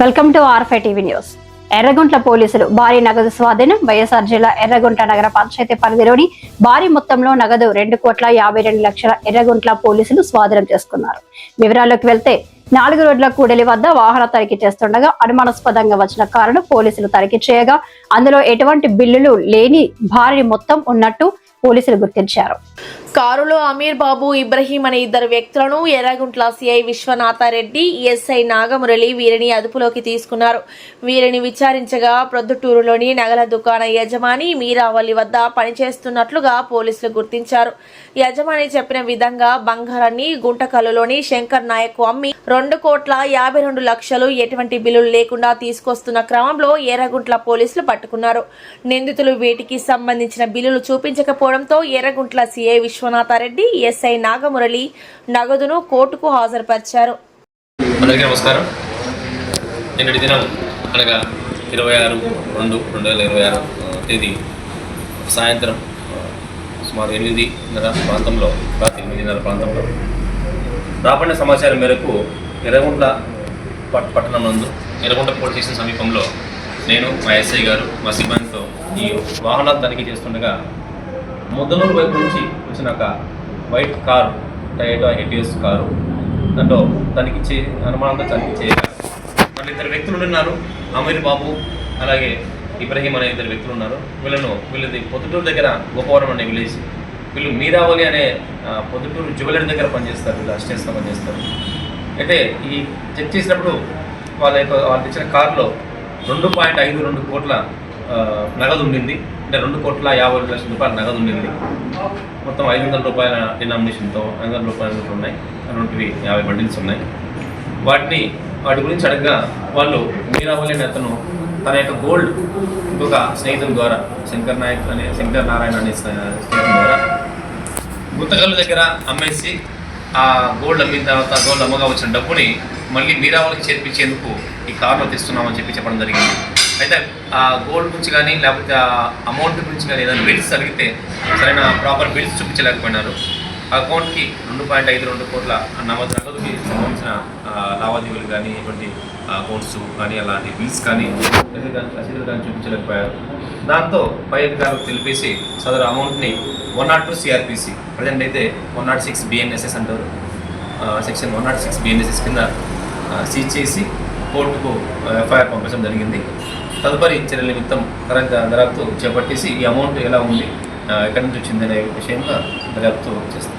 Welcome to ఆర్5 TV news. Erraguntla పోలీసులు భారీ నగదు స్వాధీనం. వైఎస్ఆర్ జిల్లా ఎర్రగుంట్ల నగర పంచాయతీ పరిధిలోని భారీ మొత్తంలో నగదు 2,52,00,000 ఎర్రగుంట్ల పోలీసులు స్వాధీనం చేసుకున్నారు. వివరాల్లోకి వెళ్తే 4 రోడ్ల కూడలి వద్ద వాహన తనిఖీ చేస్తుండగా అనుమానాస్పదంగా వచ్చిన కారును పోలీసులు తనిఖీ చేయగా అందులో ఎటువంటి బిల్లులు లేని భారీ మొత్తం ఉన్నట్టు పోలీసులు గుర్తించారు. కారులో అమీర్ బాబు, ఇబ్రహీం అనే ఇద్దరు వ్యక్తులను ఎర్రగుంట్ల సిఐ విశ్వనాథరెడ్డి, ఎస్ఐ నాగమురళి వీరిని అదుపులోకి తీసుకున్నారు. వీరిని విచారించగా ప్రొద్దుటూరులోని నగల దుకాణ యజమాని మీరావళి వద్ద పనిచేస్తున్నట్లుగా పోలీసులు గుర్తించారు. యజమాని చెప్పిన విధంగా బంగారాన్ని గుంటకల్లులోని శంకర్ నాయక్ అమ్మి 2,52,00,000 ఎటువంటి బిల్లులు లేకుండా తీసుకొస్తున్న క్రమంలో ఎర్రగుంట్ల పోలీసులు పట్టుకున్నారు. నిందితులు వీటికి సంబంధించిన బిల్లులు చూపించకపోవడంతో ఎర్రగుంట్ల సిఐ విశ్వనాథరెడ్డి, ఎస్ఐ నాగమురళి నగదును కోర్టుకు హాజరుపరిచారు. అందరికీ నమస్కారం. నిన్నటి దినం అనగా 26/2/2026 తేదీ సాయంత్రం సుమారు 8:30 ప్రాంతంలో, రాత్రి 8:30 ప్రాంతంలో రాబడిన సమాచారం మేరకు ఎర్రగుంట్ల పట్టణం నందు ఎర్రగుంట్ల పోలీస్ స్టేషన్ సమీపంలో నేను, మా ఎస్ఐ గారు, మా సిబ్బందితో ఈ వాహనాలు తనిఖీ చేస్తుండగా ముద్దనూరు వైపు నుంచి వచ్చిన ఒక white car, Toyota Etios car, దాంట్లో అనుమానంతో తనిఖీ చేయగా మళ్ళీ 2 వ్యక్తులు ఉన్నారు. అమీర్ బాబు అలాగే ఇబ్రహీం అనే 2 వ్యక్తులు ఉన్నారు. వీళ్ళది పొద్దుటూరు దగ్గర గోపవరం అనే విలేజ్. వీళ్ళు మీరావళి అనే పొద్దుటూరు జ్యువెలరీ దగ్గర పనిచేస్తారు, వీళ్ళు అసిస్టెంట్స్గా పనిచేస్తారు. అయితే ఈ చెక్ చేసినప్పుడు వాళ్ళు ఇచ్చిన కారులో 2.52 కోట్ల నగదు ఉండింది. అంటే 2,50,00,000 రూపాయల నగదు ఉండింది. మొత్తం 500 రూపాయల డినామినేషన్తో 500 రూపాయల నోట్లు ఉన్నాయి. అలాంటివి 50 బండిల్స్ ఉన్నాయి. వాటి గురించి అడగగా వాళ్ళు మీరావళి అనే అతను తన యొక్క గోల్డ్ ఇంకొక స్నేహితుల ద్వారా శంకర్ నారాయణ అనే స్నేహితుల ద్వారా గుంతకల్లు దగ్గర అమ్మేసి ఆ గోల్డ్ అమ్మిన తర్వాత గోల్డ్ అమ్మగా వచ్చిన డబ్బుని మళ్ళీ మీరావళికి చేర్పించేందుకు ఈ కారులో తెస్తున్నామని చెప్పడం జరిగింది. అయితే ఆ గోల్డ్ గురించి కానీ లేకపోతే ఆ అమౌంట్ గురించి కానీ ఏదైనా బిల్స్ అడిగితే సరైన ప్రాపర్ బిల్స్ చూపించలేకపోయినారు. ఆ అకౌంట్కి 2.52 కోట్ల నగదుకి సంబంధించిన లావాదేవీలు కానీ ఇటువంటి అకౌంట్స్ కానీ అలాంటి బిల్స్ కానీ రసీదులు కానీ చూపించలేకపోయారు. దాంతో పై అధికారులకు తెలిపేసి సదరు అమౌంట్ని 102 సిఆర్పిసి, ప్రజెంట్ అయితే 106 బిఎన్ఎస్ఎస్ అంటారు, సెక్షన్ 106 బిఎన్ఎస్ఎస్ కింద సీజ్ చేసి కోర్టుకు ఎఫ్ఐఆర్ పంపించడం జరిగింది. తదుపరి చర్యల నిమిత్తం దర్యాప్తు చేపట్టేసి ఈ అమౌంట్ ఎలా ఉంది, ఎక్కడి నుంచి వచ్చిందనే విషయంగా దర్యాప్తు చేస్తాం.